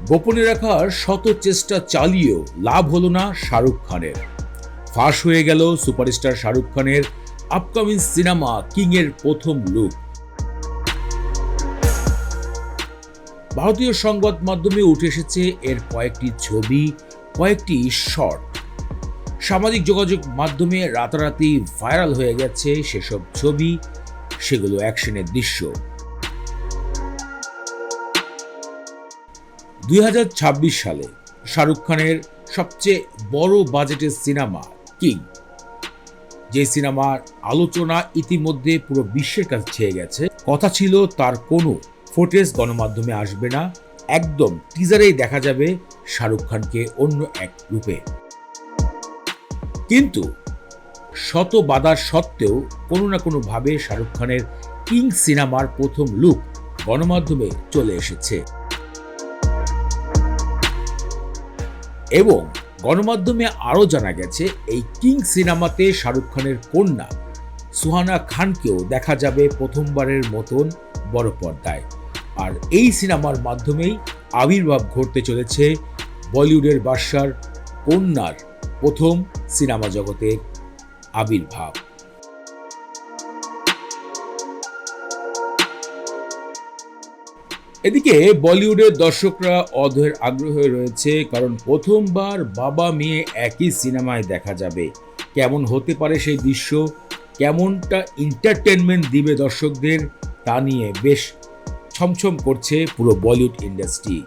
গোপনে রাখার শত চেষ্টা চালিয়েও লাভ হলো না শাহরুখ খানের। ফাঁস হয়ে গেল সুপারস্টার শাহরুখ খানের আপকামিং সিনেমা কিং এর প্রথম লুক। ভারতীয় সংবাদ মাধ্যমে উঠে এসেছে এর কয়েকটি ছবি, কয়েকটি শর্ট। সামাজিক যোগাযোগ মাধ্যমে রাতারাতি ভাইরাল হয়ে গেছে সেসব ছবি, সেগুলো অ্যাকশনের দৃশ্য। 2026 সালে শাহরুখ খানের সবচেয়ে বড় বাজেটের সিনেমা কিং, যে সিনেমার আলোচনা ইতিমধ্যে পুরো বিশ্বের কাছে ছেয়ে গেছে। কথা ছিল তার কোনো ফুটেজ গণমাধ্যমে আসবে না, একদম টিজারেই দেখা যাবে শাহরুখ খানকে অন্য এক রূপে। কিন্তু শত বাধার সত্ত্বেও কোনো না কোনো ভাবে শাহরুখ খানের কিং সিনেমার প্রথম লুক গণমাধ্যমে চলে এসেছে এবং গণমাধ্যমে আরও জানা গেছে এই কিং সিনেমাতে শাহরুখ খানের কন্যা সুহানা খানকেও দেখা যাবে প্রথমবারের মতন বড় পর্দায়। আর এই সিনেমার মাধ্যমেই আবির্ভাব ঘটতে চলেছে বলিউডের বাদশার কন্যার প্রথম সিনেমা জগতের আবির্ভাব। এদিকে বলিউডের দর্শকরা অধীর আগ্রহে রয়েছে, কারণ প্রথমবার বাবা মেয়ে একই সিনেমায় দেখা যাবে। কেমন হতে পারে সেই দৃশ্য, কেমনটা এন্টারটেনমেন্ট দিবে দর্শকদের, তা নিয়ে বেশ ছমছম করছে পুরো বলিউড ইন্ডাস্ট্রি।